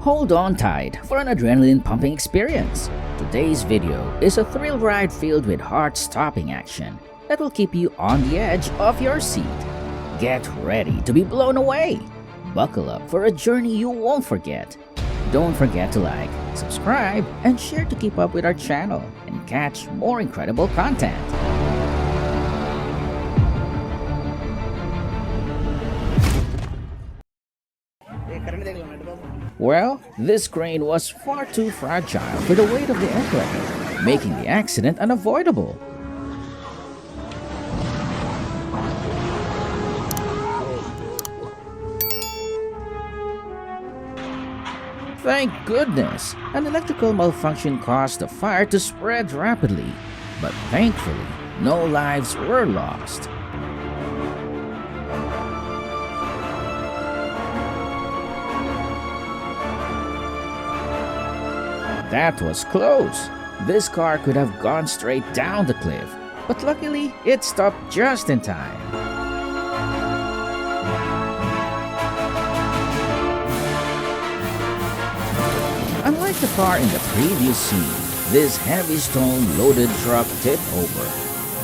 Hold on tight for an adrenaline-pumping experience. Today's video is a thrill ride filled with heart-stopping action that will keep you on the edge of your seat. Get ready to be blown away. Buckle up for a journey you won't forget. Don't forget to like, subscribe, and share to keep up with our channel and catch more incredible content. Well, this crane was far too fragile for the weight of the airplane, making the accident unavoidable. Thank goodness, an electrical malfunction caused the fire to spread rapidly, but thankfully, no lives were lost. That was close. This car could have gone straight down the cliff, but luckily it stopped just in time. Unlike the car in the previous scene, this heavy stone-loaded truck tipped over.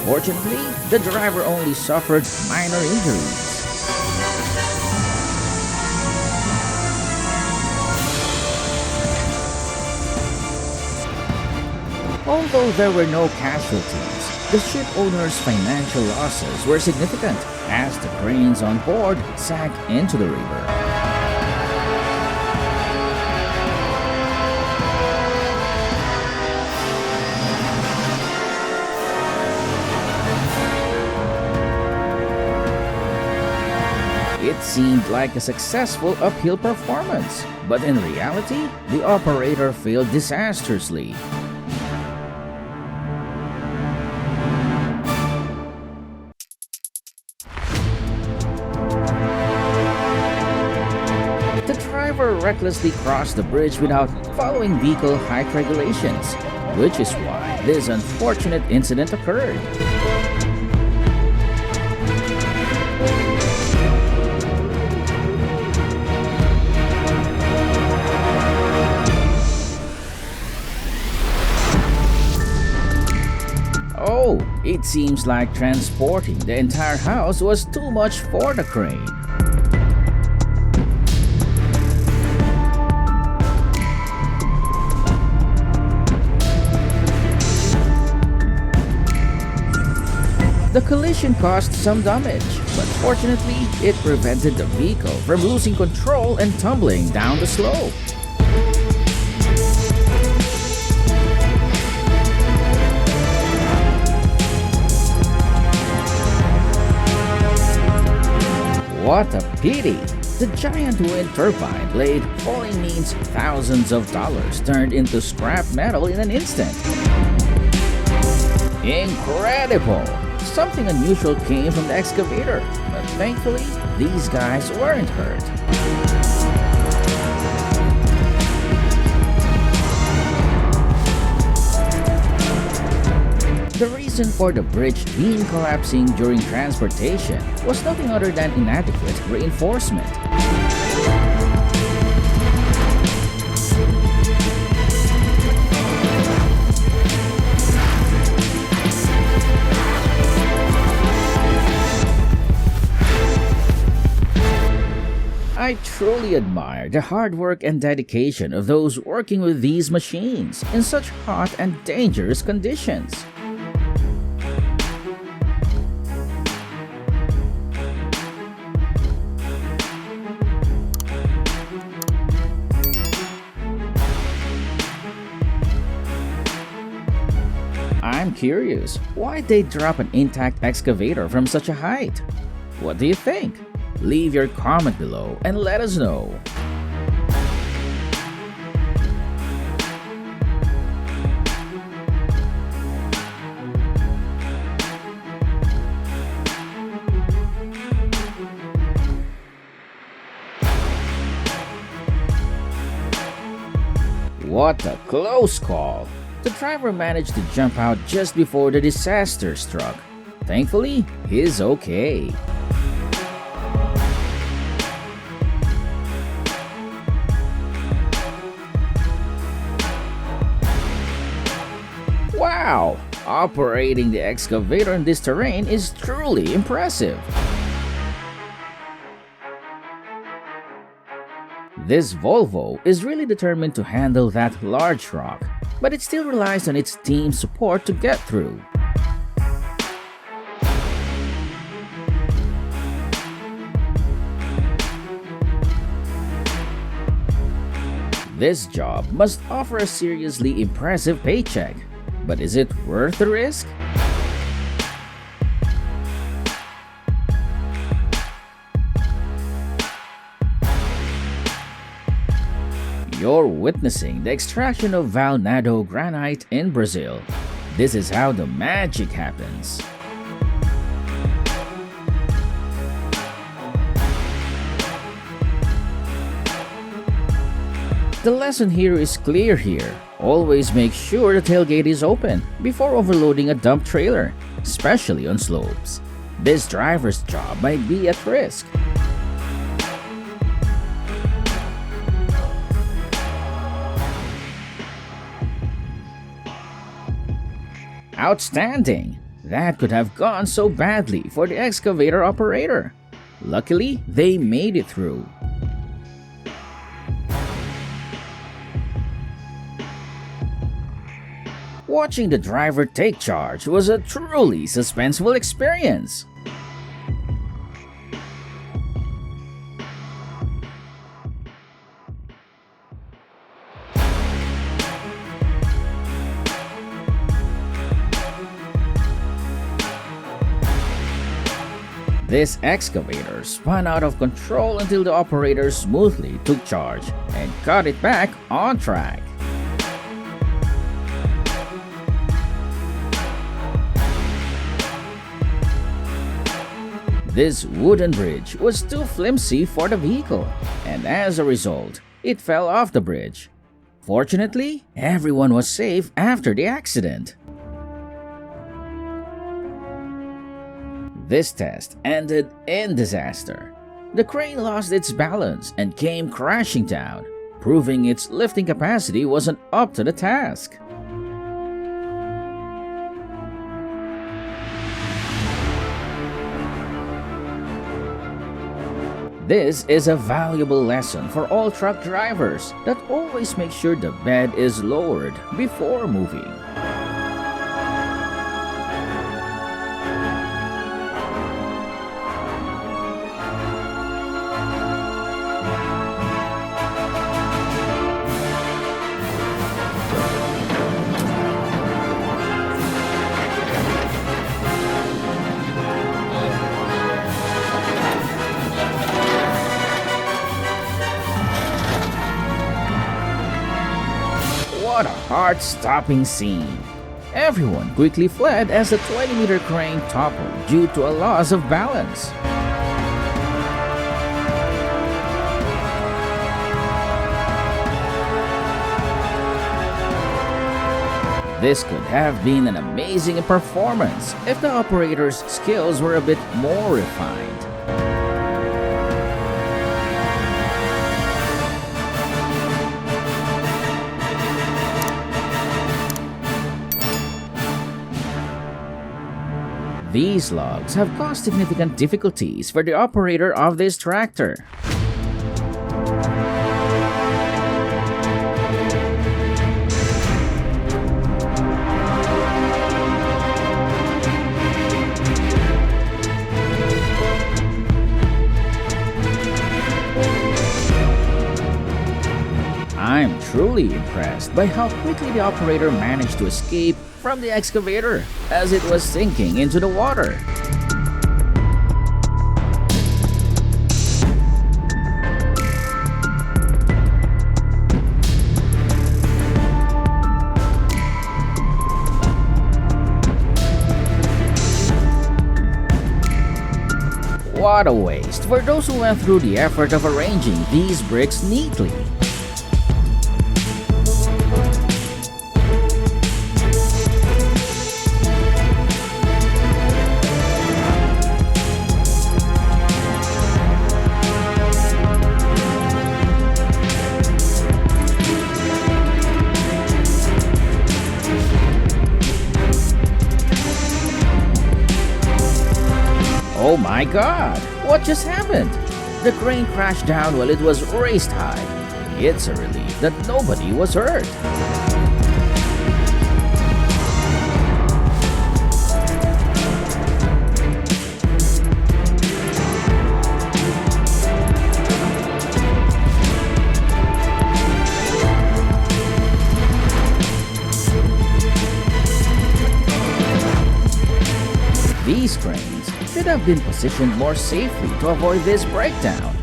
Fortunately, the driver only suffered minor injuries. Although there were no casualties, the ship owner's financial losses were significant as the cranes on board sank into the river. It seemed like a successful uphill performance, but in reality, the operator failed disastrously. The driver recklessly crossed the bridge without following vehicle height regulations, which is why this unfortunate incident occurred. Oh, it seems like transporting the entire house was too much for the crane. The collision caused some damage, but fortunately, it prevented the vehicle from losing control and tumbling down the slope. What a pity! The giant wind turbine blade falling means thousands of dollars turned into scrap metal in an instant. Incredible! Something unusual came from the excavator, but thankfully, these guys weren't hurt. The reason for the bridge beam collapsing during transportation was nothing other than inadequate reinforcement. I truly admire the hard work and dedication of those working with these machines in such hot and dangerous conditions. I'm curious, why'd they drop an intact excavator from such a height? What do you think? Leave your comment below and let us know. What a close call! The driver managed to jump out just before the disaster struck. Thankfully, he's okay. Wow! Operating the excavator in this terrain is truly impressive. This Volvo is really determined to handle that large rock, but it still relies on its team's support to get through. This job must offer a seriously impressive paycheck, but is it worth the risk? You're witnessing the extraction of Valnado granite in Brazil. This is how the magic happens. The lesson here is clear here. Always make sure the tailgate is open before overloading a dump trailer, especially on slopes. This driver's job might be at risk. Outstanding! That could have gone so badly for the excavator operator. Luckily, they made it through. Watching the driver take charge was a truly suspenseful experience. This excavator spun out of control until the operator smoothly took charge and got it back on track. This wooden bridge was too flimsy for the vehicle, and as a result, it fell off the bridge. Fortunately, everyone was safe after the accident. This test ended in disaster. The crane lost its balance and came crashing down, proving its lifting capacity wasn't up to the task. This is a valuable lesson for all truck drivers that always make sure the bed is lowered before moving. What a heart-stopping scene! Everyone quickly fled as the 20-meter crane toppled due to a loss of balance. This could have been an amazing performance if the operator's skills were a bit more refined. These logs have caused significant difficulties for the operator of this tractor. I'm truly impressed by how quickly the operator managed to escape from the excavator as it was sinking into the water. What a waste for those who went through the effort of arranging these bricks neatly. Oh my god! What just happened? The crane crashed down while it was raised high. It's a relief that nobody was hurt. These cranes should have been positioned more safely to avoid this breakdown.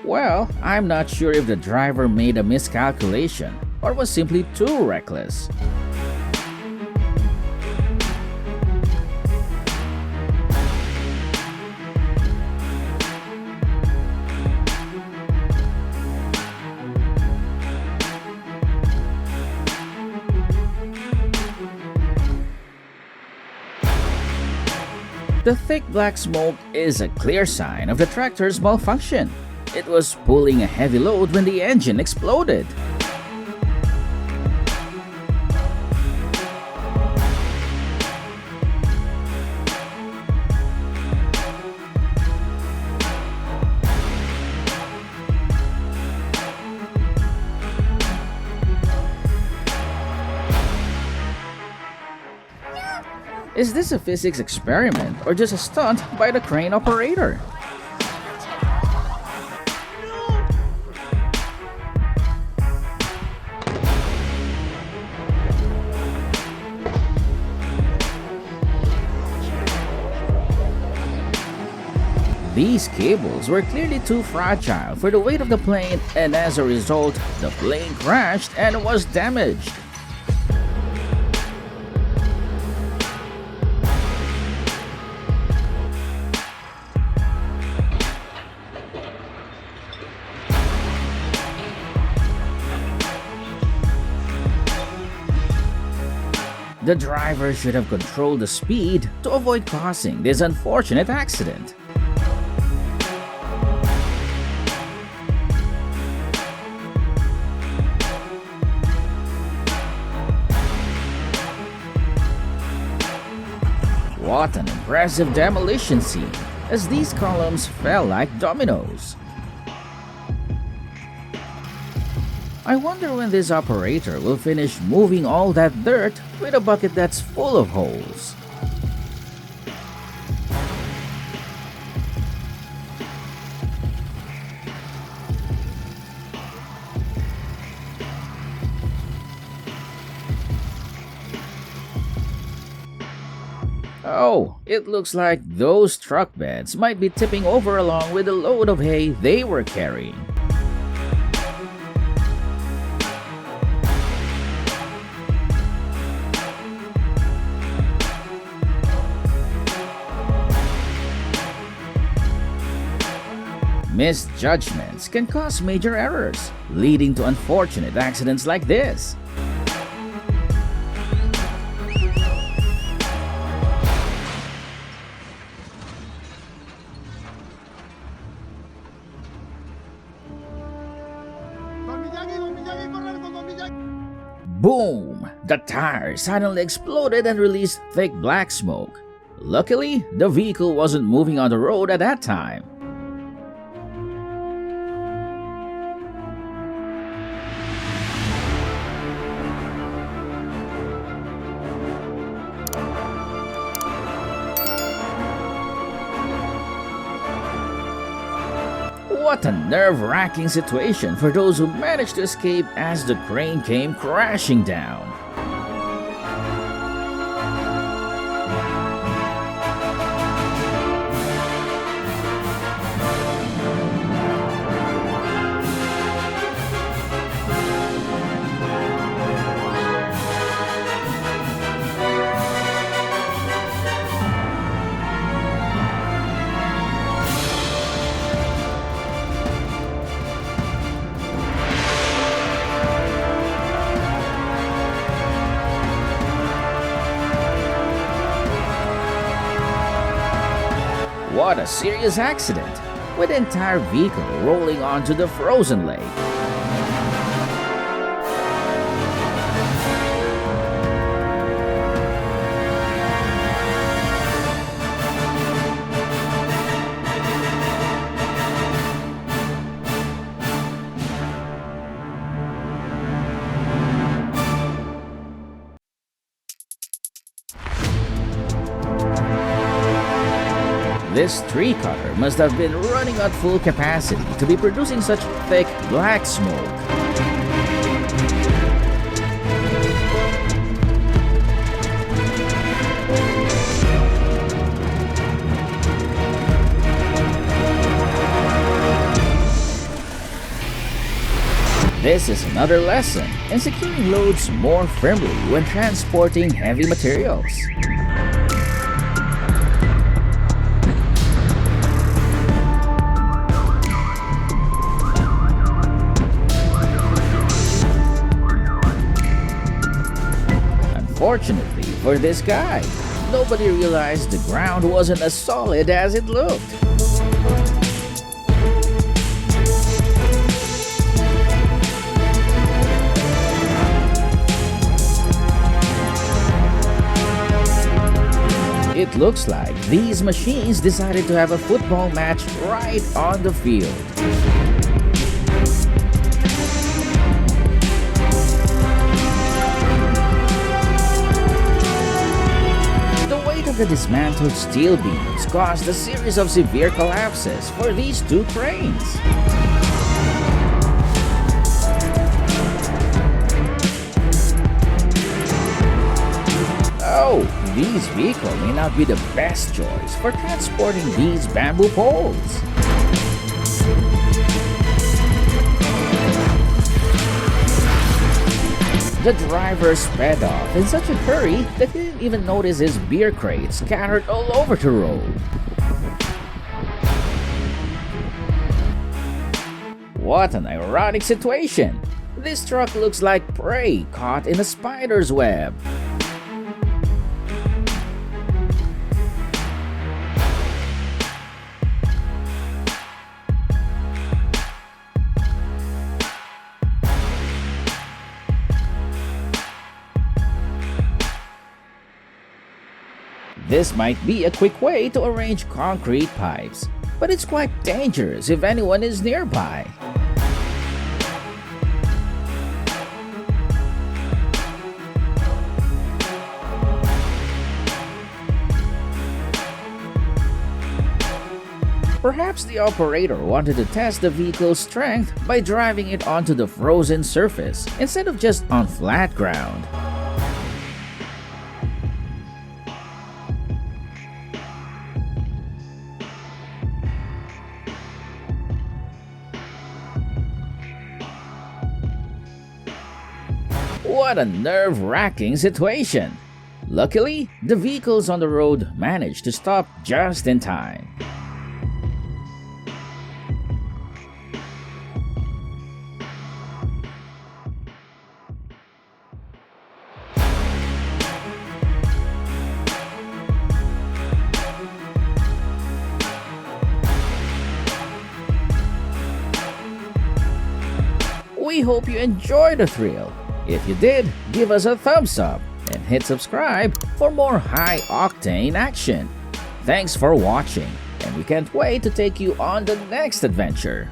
Well, I'm not sure if the driver made a miscalculation or was simply too reckless. The thick black smoke is a clear sign of the tractor's malfunction. It was pulling a heavy load when the engine exploded. Is this a physics experiment or just a stunt by the crane operator? These cables were clearly too fragile for the weight of the plane, and as a result, the plane crashed and was damaged. The driver should have controlled the speed to avoid causing this unfortunate accident. What an impressive demolition scene, as these columns fell like dominoes. I wonder when this operator will finish moving all that dirt with a bucket that's full of holes. Oh, it looks like those truck beds might be tipping over along with the load of hay they were carrying. Misjudgments can cause major errors, leading to unfortunate accidents like this. Boom! The tire suddenly exploded and released thick black smoke. Luckily, the vehicle wasn't moving on the road at that time. What a nerve-wracking situation for those who managed to escape as the crane came crashing down. What a serious accident, with the entire vehicle rolling onto the frozen lake. This tree cutter must have been running at full capacity to be producing such thick black smoke. This is another lesson in securing loads more firmly when transporting heavy materials. Unfortunately for this guy, nobody realized the ground wasn't as solid as it looked. It looks like these machines decided to have a football match right on the field. The dismantled steel beams caused a series of severe collapses for these two cranes. Oh, these vehicles may not be the best choice for transporting these bamboo poles. The driver sped off in such a hurry that he didn't even notice his beer crates scattered all over the road. What an ironic situation! This truck looks like prey caught in a spider's web. This might be a quick way to arrange concrete pipes, but it's quite dangerous if anyone is nearby. Perhaps the operator wanted to test the vehicle's strength by driving it onto the frozen surface instead of just on flat ground. What a nerve-wracking situation! Luckily, the vehicles on the road managed to stop just in time. We hope you enjoyed the thrill. If you did, give us a thumbs up and hit subscribe for more high-octane action. Thanks for watching, and we can't wait to take you on the next adventure.